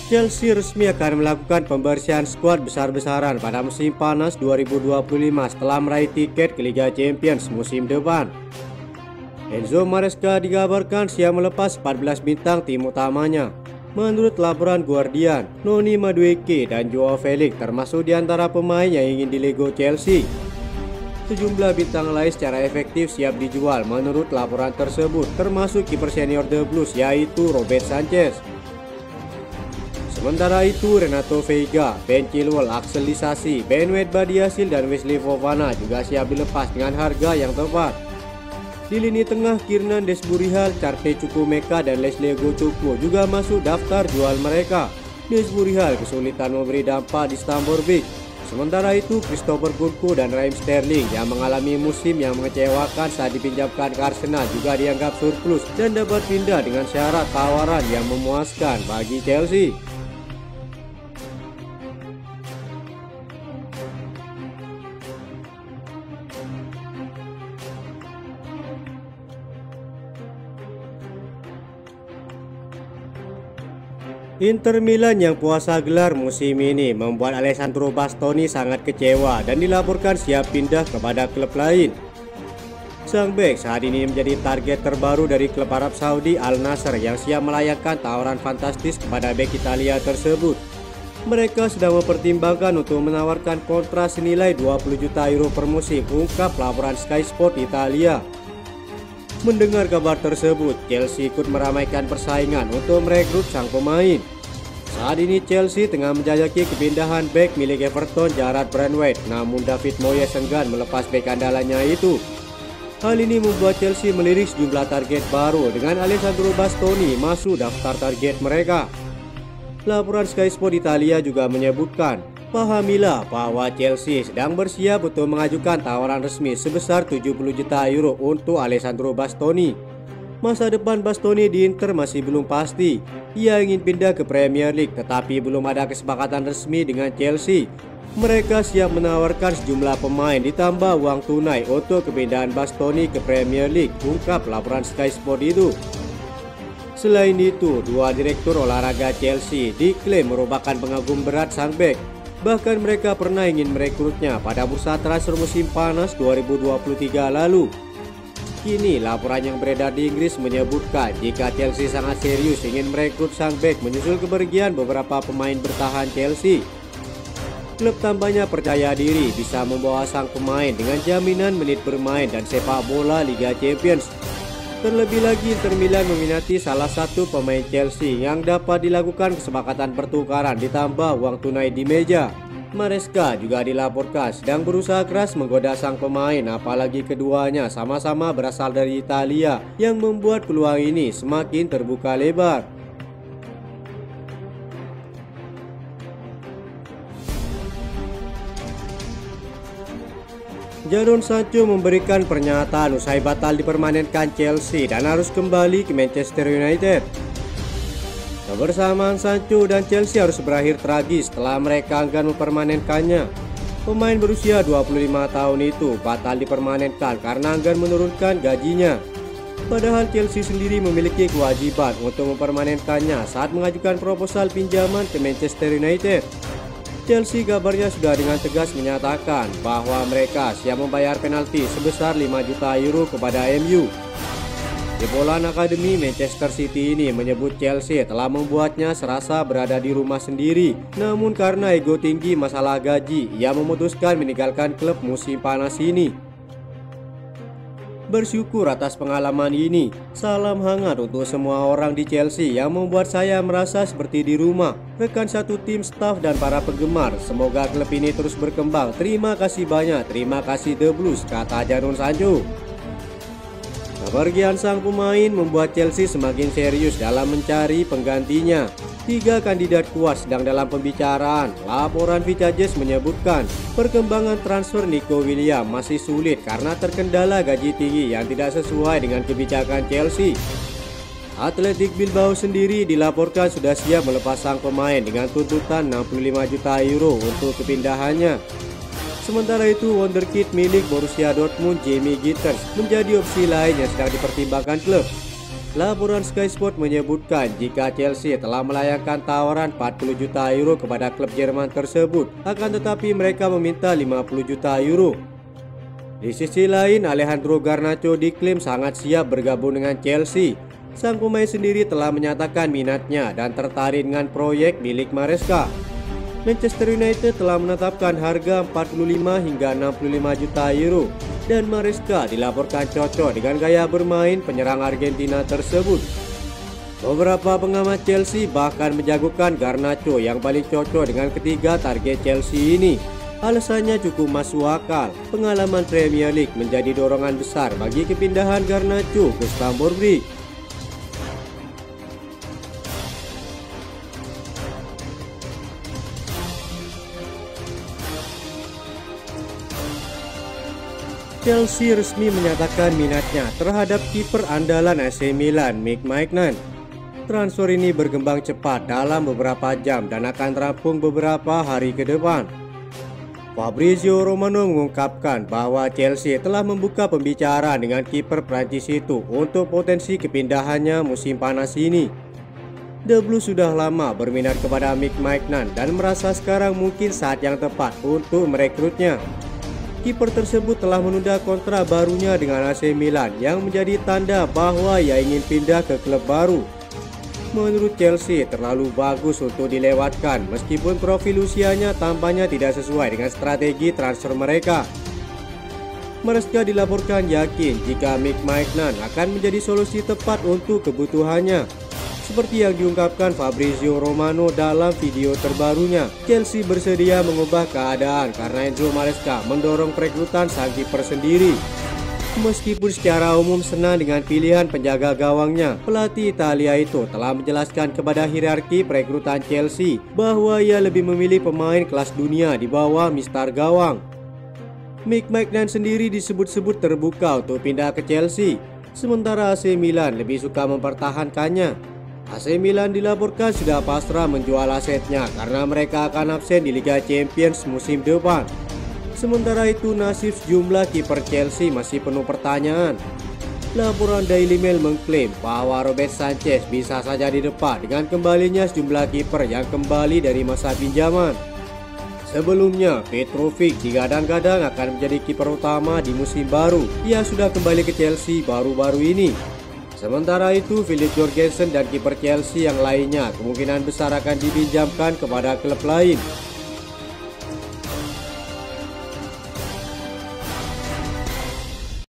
Chelsea resmi akan melakukan pembersihan skuad besar-besaran pada musim panas 2025 setelah meraih tiket ke Liga Champions musim depan. Enzo Maresca dikabarkan siap melepas 14 bintang tim utamanya. Menurut laporan Guardian, Noni Madueke dan Joao Felix termasuk di antara pemain yang ingin dilego Chelsea. Sejumlah bintang lain secara efektif siap dijual menurut laporan tersebut, termasuk kiper senior The Blues yaitu Robert Sanchez. Sementara itu, Renato Veiga, Ben Chilwell, Axel Disasi, Ben Badiashile dan Wesley Fofana juga siap dilepas dengan harga yang tepat. Di lini tengah, Kiernan Desburihal, Charlie Chukwuemeka dan Leslie Gochukwu juga masuk daftar jual mereka. Desburihal kesulitan memberi dampak di Stamford Bridge. Sementara itu, Christopher Nkunku dan Raheem Sterling yang mengalami musim yang mengecewakan saat dipinjamkan ke Arsenal juga dianggap surplus dan dapat pindah dengan syarat tawaran yang memuaskan bagi Chelsea. Inter Milan yang puasa gelar musim ini membuat Alessandro Bastoni sangat kecewa dan dilaporkan siap pindah kepada klub lain. Sang bek saat ini menjadi target terbaru dari klub Arab Saudi Al Nassr yang siap melayangkan tawaran fantastis kepada bek Italia tersebut. Mereka sedang mempertimbangkan untuk menawarkan kontrak senilai 20 juta euro per musim, ungkap laporan Sky Sport Italia. Mendengar kabar tersebut, Chelsea ikut meramaikan persaingan untuk merekrut sang pemain. Saat ini Chelsea tengah menjajaki kepindahan bek milik Everton Jarrad Branthwaite, namun David Moyes enggan melepas bek andalannya itu. Hal ini membuat Chelsea melirik sejumlah target baru dengan Alessandro Bastoni masuk daftar target mereka. Laporan Sky Sport Italia juga menyebutkan, pahamilah bahwa Chelsea sedang bersiap untuk mengajukan tawaran resmi sebesar 70 juta euro untuk Alessandro Bastoni. Masa depan Bastoni di Inter masih belum pasti. Ia ingin pindah ke Premier League tetapi belum ada kesepakatan resmi dengan Chelsea. Mereka siap menawarkan sejumlah pemain ditambah uang tunai untuk kepindahan Bastoni ke Premier League, ungkap laporan Sky Sport itu. Selain itu, dua direktur olahraga Chelsea diklaim merupakan pengagum berat sang bek. Bahkan mereka pernah ingin merekrutnya pada bursa transfer musim panas 2023 lalu. Kini laporan yang beredar di Inggris menyebutkan jika Chelsea sangat serius ingin merekrut sang bek menyusul kepergian beberapa pemain bertahan Chelsea. Klub tampaknya percaya diri bisa membawa sang pemain dengan jaminan menit bermain dan sepak bola Liga Champions. Terlebih lagi, Inter Milan meminati salah satu pemain Chelsea yang dapat dilakukan kesepakatan pertukaran ditambah uang tunai di meja. Maresca juga dilaporkan sedang berusaha keras menggoda sang pemain, apalagi keduanya sama-sama berasal dari Italia yang membuat peluang ini semakin terbuka lebar. Jadon Sancho memberikan pernyataan usai batal dipermanenkan Chelsea dan harus kembali ke Manchester United. Kebersamaan Sancho dan Chelsea harus berakhir tragis setelah mereka enggan mempermanenkannya. Pemain berusia 25 tahun itu batal dipermanenkan karena enggan menurunkan gajinya. Padahal Chelsea sendiri memiliki kewajiban untuk mempermanenkannya saat mengajukan proposal pinjaman ke Manchester United. Chelsea kabarnya sudah dengan tegas menyatakan bahwa mereka siap membayar penalti sebesar 5 juta euro kepada MU. Jebolan Akademi Manchester City ini menyebut Chelsea telah membuatnya serasa berada di rumah sendiri. Namun karena ego tinggi masalah gaji, ia memutuskan meninggalkan klub musim panas ini. Bersyukur atas pengalaman ini. Salam hangat untuk semua orang di Chelsea yang membuat saya merasa seperti di rumah. Rekan satu tim, staf dan para penggemar, semoga klub ini terus berkembang. Terima kasih banyak, terima kasih The Blues, kata Jadon Sancho. Kepergian sang pemain membuat Chelsea semakin serius dalam mencari penggantinya. 3 kandidat kuat sedang dalam pembicaraan. Laporan Vicajes menyebutkan perkembangan transfer Nico Williams masih sulit karena terkendala gaji tinggi yang tidak sesuai dengan kebijakan Chelsea. Athletic Bilbao sendiri dilaporkan sudah siap melepas sang pemain dengan tuntutan 65 juta euro untuk kepindahannya. Sementara itu, wonderkid milik Borussia Dortmund Jamie Gittens menjadi opsi lain yang sedang dipertimbangkan klub. Laporan Sky Sport menyebutkan jika Chelsea telah melayangkan tawaran 40 juta euro kepada klub Jerman tersebut, akan tetapi mereka meminta 50 juta euro. Di sisi lain, Alejandro Garnacho diklaim sangat siap bergabung dengan Chelsea. Sang pemain sendiri telah menyatakan minatnya dan tertarik dengan proyek milik Maresca. Manchester United telah menetapkan harga 45 hingga 65 juta euro dan Maresca dilaporkan cocok dengan gaya bermain penyerang Argentina tersebut. Beberapa pengamat Chelsea bahkan menjagokan Garnacho yang paling cocok dengan ketiga target Chelsea ini. Alasannya cukup masuk akal, pengalaman Premier League menjadi dorongan besar bagi kepindahan Garnacho ke Stamford Bridge. Chelsea resmi menyatakan minatnya terhadap kiper andalan AC Milan, Mike Maignan. Transfer ini berkembang cepat dalam beberapa jam dan akan rampung beberapa hari ke depan. Fabrizio Romano mengungkapkan bahwa Chelsea telah membuka pembicaraan dengan kiper Prancis itu untuk potensi kepindahannya musim panas ini. The Blues sudah lama berminat kepada Mike Maignan dan merasa sekarang mungkin saat yang tepat untuk merekrutnya. Kiper tersebut telah menunda kontrak barunya dengan AC Milan yang menjadi tanda bahwa ia ingin pindah ke klub baru. Menurut Chelsea terlalu bagus untuk dilewatkan meskipun profil usianya tampaknya tidak sesuai dengan strategi transfer mereka. Maresca dilaporkan yakin jika Mike Maignan akan menjadi solusi tepat untuk kebutuhannya. Seperti yang diungkapkan Fabrizio Romano dalam video terbarunya, Chelsea bersedia mengubah keadaan karena Enzo Maresca mendorong perekrutan sang kiper sendiri. Meskipun secara umum senang dengan pilihan penjaga gawangnya, pelatih Italia itu telah menjelaskan kepada hierarki perekrutan Chelsea bahwa ia lebih memilih pemain kelas dunia di bawah mistar gawang. Mike Maignan sendiri disebut-sebut terbuka untuk pindah ke Chelsea, sementara AC Milan lebih suka mempertahankannya. AC Milan dilaporkan sudah pasrah menjual asetnya karena mereka akan absen di Liga Champions musim depan. Sementara itu nasib sejumlah kiper Chelsea masih penuh pertanyaan. Laporan Daily Mail mengklaim bahwa Robert Sanchez bisa saja didepak dengan kembalinya sejumlah kiper yang kembali dari masa pinjaman. Sebelumnya, Petrovic digadang-gadang akan menjadi kiper utama di musim baru. Ia sudah kembali ke Chelsea baru-baru ini. Sementara itu, Philip Jorgensen dan kiper Chelsea yang lainnya kemungkinan besar akan dipinjamkan kepada klub lain.